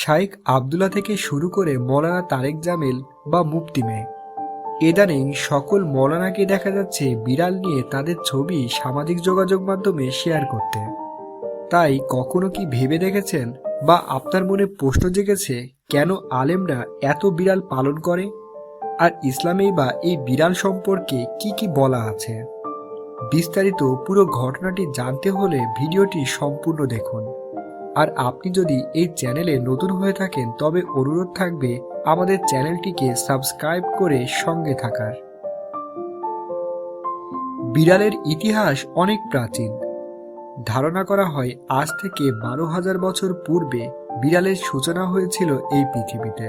শাইখ আবদুল্লাহ থেকে শুরু করে মৌলানা তারেক জামিল বা মুফতি মে, ইদানিং সকল মৌলানাকে দেখা যাচ্ছে বিড়াল নিয়ে তাদের ছবি সামাজিক যোগাযোগ মাধ্যমে শেয়ার করতে। তাই কখনো কি ভেবে দেখেছেন বা আপনার মনে প্রশ্ন জেগেছে কেন আলেমরা এত বিড়াল পালন করে, আর ইসলামেই বা এই বিড়াল সম্পর্কে কি কি বলা আছে? বিস্তারিত পুরো ঘটনাটি জানতে হলে ভিডিওটি সম্পূর্ণ দেখুন। আর আপনি যদি এই চ্যানেলে নতুন হয়ে থাকেন তবে অনুরোধ থাকবে আমাদের চ্যানেলটিকে সাবস্ক্রাইব করে সঙ্গে থাকার। বিড়ালের ইতিহাস অনেক প্রাচীন। ধারণা করা হয় আজ থেকে 12,000 বছর পূর্বে বিড়ালের সূচনা হয়েছিল এই পৃথিবীতে।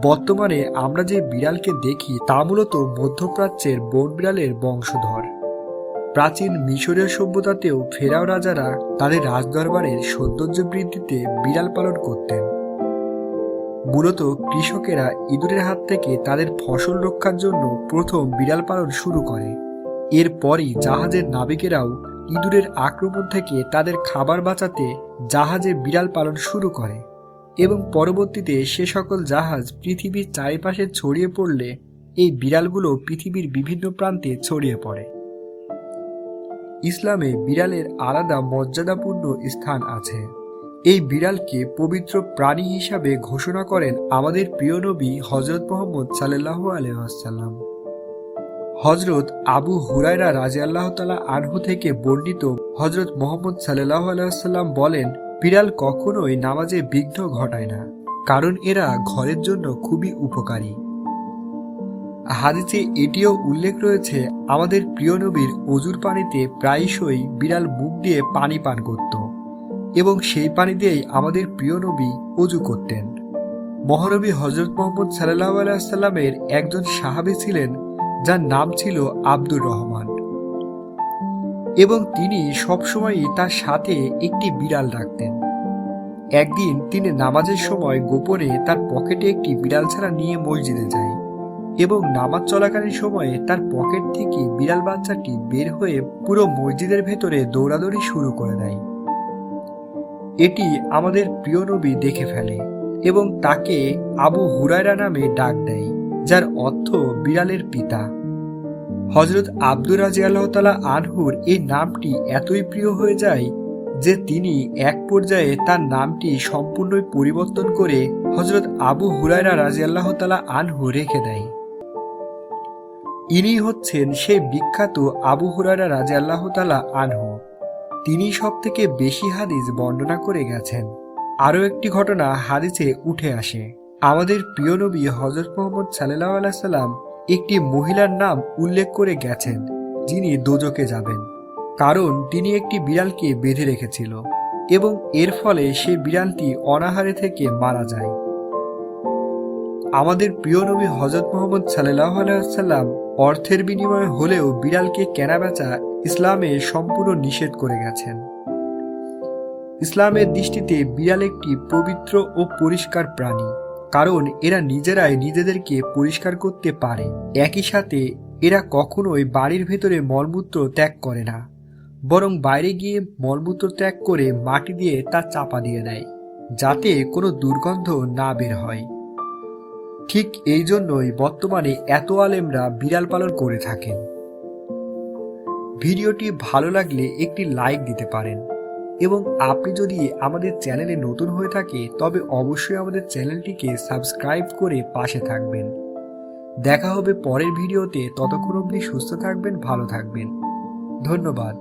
বর্তমানে আমরা যে বিড়ালকে দেখি তা মূলত মধ্যপ্রাচ্যের বন বিড়ালের বংশধর। প্রাচীন মিশরীয় সভ্যতাতেও ফেরাও রাজারা তাদের রাজদরবারের সৌন্দর্য বৃদ্ধিতে বিড়াল পালন করতেন। মূলত কৃষকেরা ইঁদুরের হাত থেকে তাদের ফসল রক্ষার জন্য প্রথম বিড়াল পালন শুরু করে। এরপরই জাহাজের নাবিকেরাও ইঁদুরের আক্রমণ থেকে তাদের খাবার বাঁচাতে জাহাজে বিড়াল পালন শুরু করে এবং পরবর্তীতে সে সকল জাহাজ পৃথিবীর চারিপাশে ছড়িয়ে পড়লে এই বিড়ালগুলো পৃথিবীর বিভিন্ন প্রান্তে ছড়িয়ে পড়ে। ইসলামে বিড়ালের আলাদা মর্যাদাপূর্ণ স্থান আছে। এই বিড়ালকে পবিত্র প্রাণী হিসাবে ঘোষণা করেন আমাদের প্রিয় নবী হযরত মুহাম্মদ সাল্লাল্লাহু আলাইহি ওয়াসাল্লাম। হযরত আবু হুরায়রা রাদিয়াল্লাহু তাআলা আনহু থেকে বর্ণিত হযরত মুহাম্মদ সাল্লাল্লাহু আলাইহি ওয়াসাল্লাম বলেন, বিড়াল কখনোই নামাজে বিঘ্ন ঘটায় না, কারণ এরা ঘরের জন্য খুবই উপকারী। হাদিসে এটিও উল্লেখ রয়েছে আমাদের প্রিয় নবীর অজুর পানিতে প্রায়শই বিড়াল মুখ দিয়ে পানি পান করত এবং সেই পানি দিয়েই আমাদের প্রিয় নবী অজু করতেন। মহানবী হযরত মুহাম্মদ সাল্লাল্লাহু আলাইহি ওয়াসাল্লামের একজন সাহাবী ছিলেন যার নাম ছিল আব্দুর রহমান, এবং তিনি সবসময়ই তার সাথে একটি বিড়াল রাখতেন। একদিন তিনি নামাজের সময় গোপনে তার পকেটে একটি বিড়াল ছানা নিয়ে মসজিদে যায় এবং নামাজ চলাকালীন সময়ে তার পকেট থেকে বিড়াল বাচ্চাটি বের হয়ে পুরো মসজিদের ভেতরে দৌড়াদৌড়ি শুরু করে দেয়। এটি আমাদের প্রিয় নবী দেখে ফেলে এবং তাকে আবু হুরায়রা নামে ডাক দেয়, যার অর্থ বিড়ালের পিতা। হযরত আব্দুর রাদিয়াল্লাহু তাআলা আনহুর এই নামটি এতই প্রিয় হয়ে যায় যে তিনি এক পর্যায়ে তার নামটি সম্পূর্ণই পরিবর্তন করে হযরত আবু হুরায়রা রাদিয়াল্লাহু তাআলা আনহু রেখে দেয়। ইনি হচ্ছেন সেই বিখ্যাত আবু হুরায়রা রাদিয়াল্লাহু তাআলা আনহু। তিনি সবথেকে বেশি হাদিস বর্ণনা করে গেছেন। আরও একটি ঘটনা হাদিসে উঠে আসে। আমাদের প্রিয় নবী হযরত মুহাম্মদ সাল্লাল্লাহু আলাইহি সাল্লাম একটি মহিলার নাম উল্লেখ করে গেছেন যিনি দোজখে যাবেন, কারণ তিনি একটি বিড়ালকে বেঁধে রেখেছিল এবং এর ফলে সেই বিড়ালটি অনাহারে থেকে মারা যায়। আমাদের প্রিয় নবী হযরত মুহাম্মদ সাল্লাল্লাহু আলাইহি ওয়াসাল্লাম অর্থের বিনিময়ে হলেও বিড়ালকে কেনাবেচা ইসলামে সম্পূর্ণ নিষেধ করে গেছেন। ইসলামের দৃষ্টিতে বিড়াল একটি পবিত্র ও পরিষ্কার প্রাণী, কারণ এরা নিজেরাই নিজেদেরকে পরিষ্কার করতে পারে। একই সাথে এরা কখনোই বাড়ির ভেতরে মলমূত্র ত্যাগ করে না, বরং বাইরে গিয়ে মলমূত্র ত্যাগ করে মাটি দিয়ে তা চাপা দিয়ে দেয়, যাতে কোনো দুর্গন্ধ না বের হয়। ঠিক এই জন্যই বর্তমানে এত আলেমরা বিড়াল পালন করে থাকেন। ভিডিওটি ভালো লাগলে একটি লাইক দিতে পারেন, এবং আপনি যদি আমাদের চ্যানেলে নতুন হয়ে থাকে তবে অবশ্যই আমাদের চ্যানেলটিকে সাবস্ক্রাইব করে পাশে থাকবেন। দেখা হবে পরের ভিডিওতে। ততক্ষণ অবধি সুস্থ থাকবেন, ভালো থাকবেন। ধন্যবাদ।